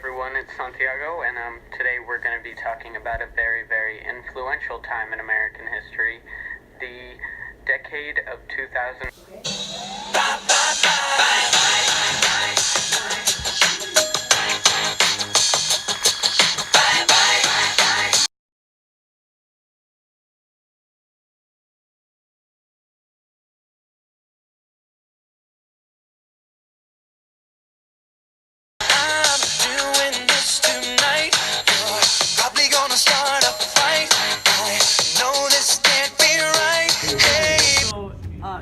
everyone, it's Santiago, and today we're going to be talking about a very, very influential time in American history, the decade of 2000.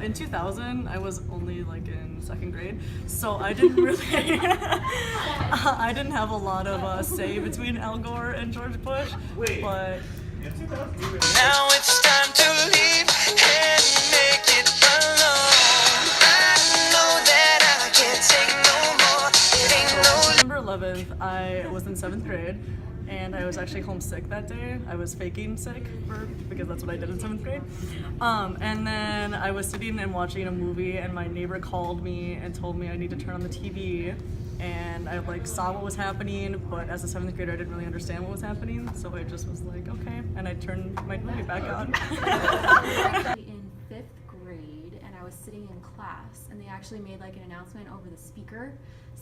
In 2000, I was only like in second grade, so I didn't really, I didn't have a lot of say between Al Gore and George Bush. But now it's time to leave and make it alone. I know that I can't take no more. It ain't no. December 11th, I was in 7th grade, and I was actually homesick that day. I was faking sick because that's what I did in 7th grade. And then I was sitting and watching a movie, and my neighbor called me and told me I need to turn on the TV. And I like saw what was happening, but as a 7th grader, I didn't really understand what was happening. So I just was like, okay, and I turned my movie back on. In 5th grade, and I was sitting in class, and they actually made like an announcement over the speaker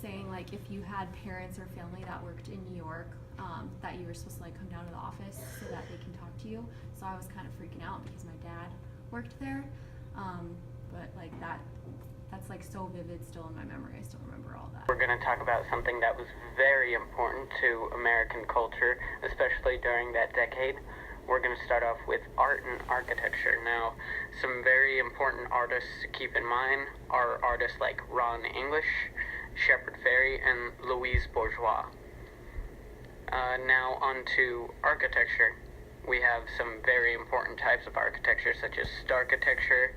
saying like if you had parents or family that worked in New York, that you were supposed to like come down to the office so that they can talk to you. So I was kind of freaking out because my dad worked there, but like that's like so vivid still in my memory. I still remember all that. We're going to talk about something that was very important to American culture, especially during that decade. We're going to start off with art and architecture. Now, some very important artists to keep in mind are artists like Ron English, Shepard Fairey, and Louise Bourgeois. Now on to architecture. We have some very important types of architecture, such as starchitecture.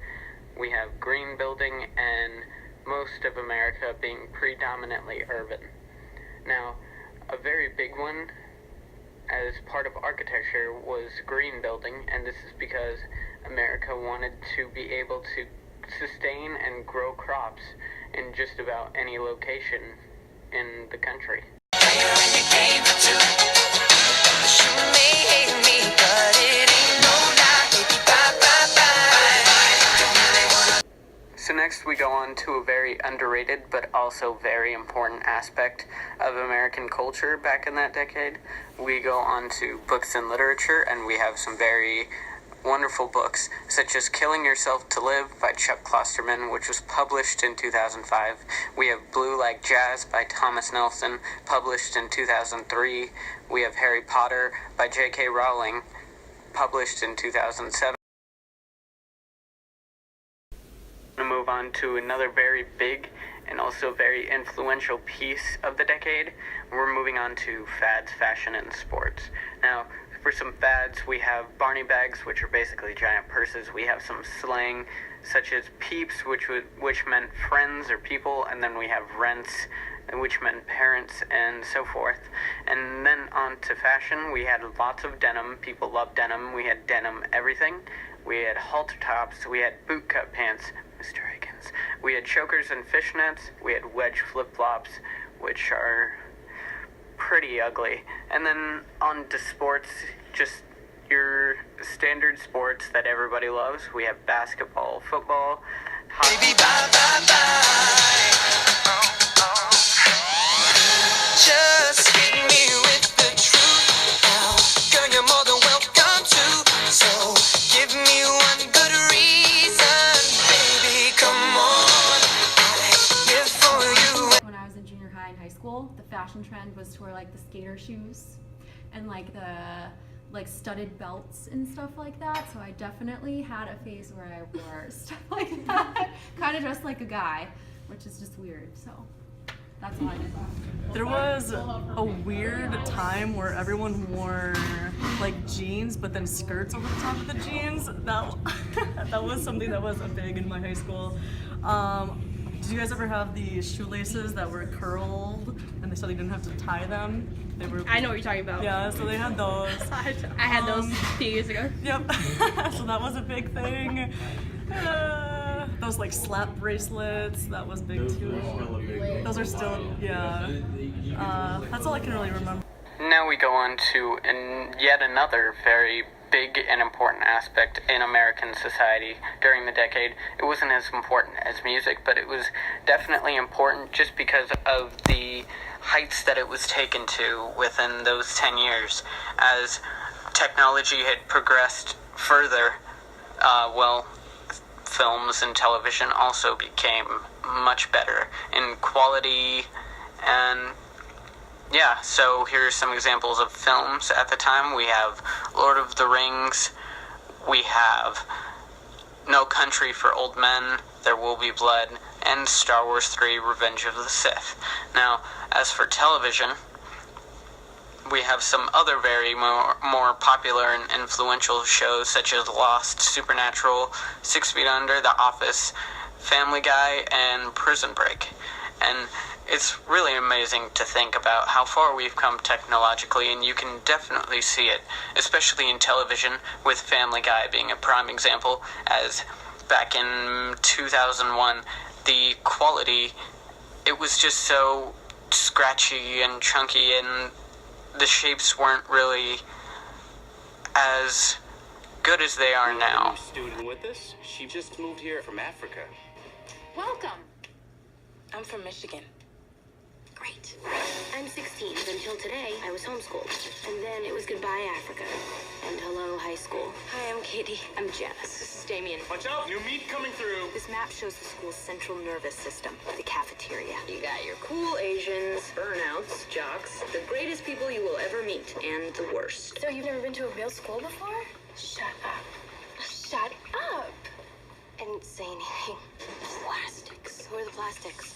We have green building, and most of America being predominantly urban. Now, a very big one as part of architecture was green building, and this is because America wanted to be able to sustain and grow crops in just about any location in the country. So next we go on to a very underrated but also very important aspect of American culture back in that decade. We go on to books and literature, and we have some very wonderful books, such as Killing Yourself to Live by Chuck Klosterman, which was published in 2005. We have Blue Like Jazz by Thomas Nelson, published in 2003. We have Harry Potter by J.K. Rowling, published in 2007. I'm going to move on to another very big and also very influential piece of the decade. We're moving on to fads, fashion, and sports. Now, for some fads, we have Barney bags, which are basically giant purses. We have some slang, such as peeps, which meant friends or people, and then we have rents, which meant parents, and so forth. And then on to fashion, we had lots of denim. People love denim. We had denim everything. We had halter tops. We had boot cut pants, Mr. Higgins. We had chokers and fishnets. We had wedge flip-flops, which are pretty ugly. And then on to sports, just your standard sports that everybody loves. We have basketball, football, hockey. Baby, bye, bye, bye. Just hit me with the truth now. Girl, you're more than welcome to. So give me one good reason, baby, come on. I live for you. When I was in junior high and high school, the fashion trend was to wear like the skater shoes and like the studded belts and stuff like that. So I definitely had a phase where I wore stuff like that, kind of dressed like a guy, which is just weird. So that's all I did. there was a weird time where everyone wore like jeans, but then skirts over the top of the jeans. That was something that was big in my high school. Did you guys ever have the shoelaces that were curled and they said you didn't have to tie them? I know what you're talking about. Yeah, so they had those. I had those a few years ago. Yep. So that was a big thing. Those those like slap bracelets. That was big too. Those are still, yeah. That's all I can really remember. Now we go on to yet another very big and important aspect in American society during the decade. It wasn't as important as music, but it was definitely important just because of the heights that it was taken to within those 10 years. As technology had progressed further, films and television also became much better in quality. And yeah, so here's some examples of films at the time. We have Lord of the Rings, we have No Country for Old Men, There Will Be Blood, and Star Wars 3, Revenge of the Sith. Now, as for television, we have some other very more popular and influential shows such as Lost, Supernatural, 6 Feet Under, The Office, Family Guy, and Prison Break. And it's really amazing to think about how far we've come technologically, and you can definitely see it, especially in television, with Family Guy being a prime example, as back in 2001, the quality, it was just so scratchy and chunky, and the shapes weren't really as good as they are now. Student with us, she just moved here from Africa. Welcome. I'm from Michigan. Great. I'm 16. Until today, I was homeschooled. And then it was goodbye, Africa. And hello, high school. Hi, I'm Katie. I'm Janice. This is Damien. Watch out, new meat coming through. This map shows the school's central nervous system, the cafeteria. You got your cool Asians, burnouts, jocks, the greatest people you will ever meet, and the worst. So you've never been to a real school before? Shut up. Shut up. I didn't say anything. Plastics. Who are the plastics?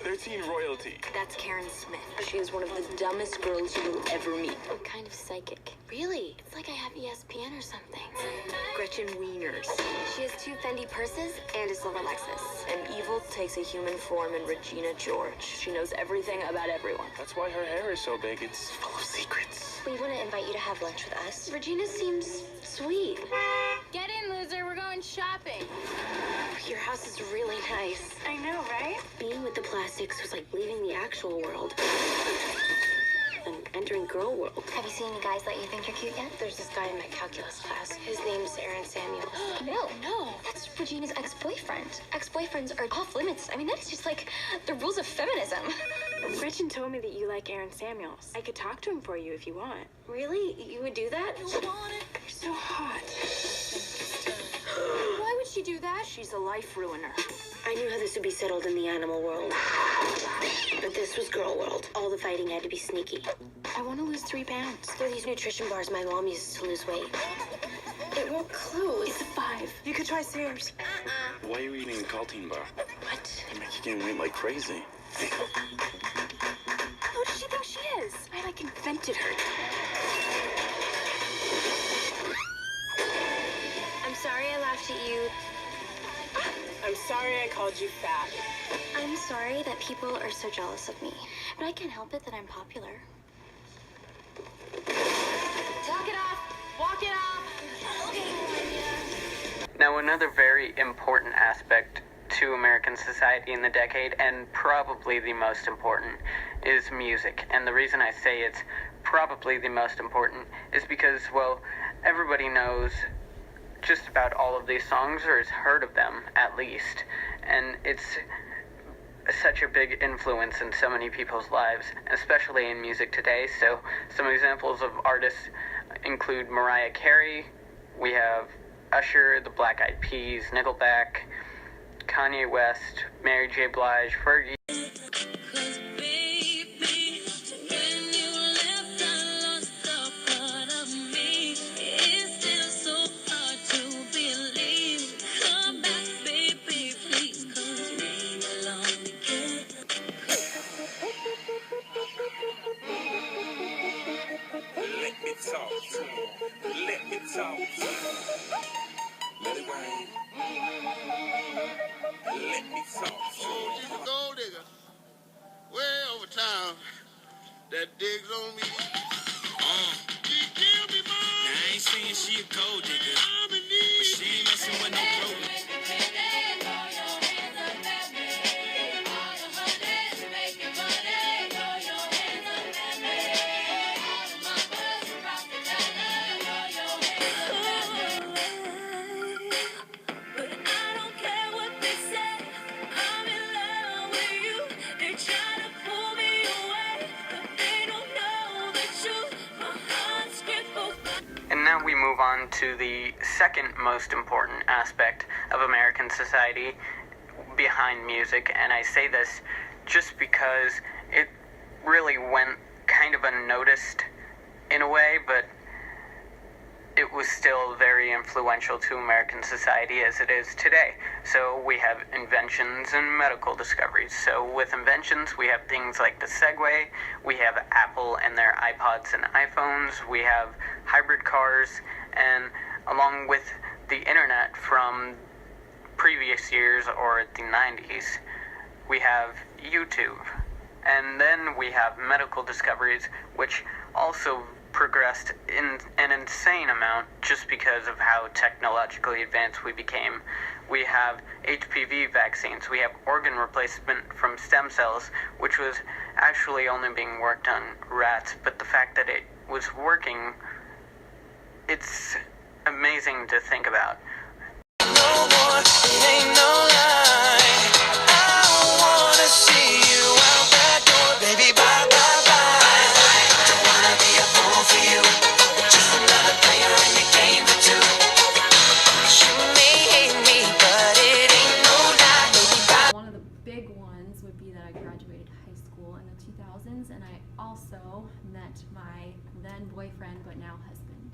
They're teen royalty. That's Karen Smith. She is one of the dumbest girls you will ever meet. I'm kind of psychic. Really? It's like I have ESPN or something. Gretchen Wieners. She has 2 Fendi purses and a silver Lexus. And evil takes a human form in Regina George. She knows everything about everyone. That's why her hair is so big. It's full of secrets. We want to invite you to have lunch with us. Regina seems sweet. Get in, loser. We're going shopping. Your house is really nice. I know, right? Being with the plastics was like leaving the actual world and entering girl world. Have you seen any guys that you think you're cute yet? There's this guy in my calculus class. His name's Aaron Samuels. No. That's Regina's ex-boyfriend. Ex-boyfriends are off limits. I mean, that is just like the rules of feminism. Gretchen told me that you like Aaron Samuels. I could talk to him for you if you want. Really? You would do that? You're so hot. Why would she do that? She's a life ruiner. I knew how this would be settled in the animal world. But this was girl world. All the fighting had to be sneaky. I want to lose 3 pounds. They're these nutrition bars my mom uses to lose weight. It won't close. It's a 5. You could try Sears. Why are you eating a Caltine bar? What? They make you gain weight like crazy. Who does she think she is? I like invented her. I'm sorry I laughed at you. I'm sorry I called you fat. I'm sorry that people are so jealous of me. But I can't help it that I'm popular. Walk it off. Walk it off. Now, another very important aspect to American society in the decade, and probably the most important, is music. And the reason I say it's probably the most important is because, well, everybody knows just about all of these songs, or has heard of them at least, and it's such a big influence in so many people's lives, especially in music today. So some examples of artists include Mariah Carey, we have Usher, the Black Eyed Peas, Nickelback, Kanye West, Mary J. Blige, Fergie. Let me talk. Let it rain. Let me talk. Gold digger, way over town, that digs on me. She killed me, mom. Now, I ain't saying she a gold digger, I'm in need. but she ain't messing with no broke. on to the second most important aspect of American society behind music, and I say this just because it really went kind of unnoticed in a way, but it was still very influential to American society as it is today. So we have inventions and medical discoveries. So with inventions, we have things like the Segway, we have Apple and their iPods and iPhones, we have hybrid cars, and along with the internet from previous years or the 90s, we have YouTube. And then we have medical discoveries, which also progressed in an insane amount just because of how technologically advanced we became. We have HPV vaccines, we have organ replacement from stem cells, which was actually only being worked on rats, but the fact that it was working, it's amazing to think about. No more, it ain't no lie. I wanna see you out that door, baby, bye, bye, bye. Don't wanna be a fool for you, just another player in the game for two. You may hate me, but it ain't no lie, baby, bye. One of the big ones would be that I graduated high school in the 2000s, and I also met my then boyfriend, but now husband.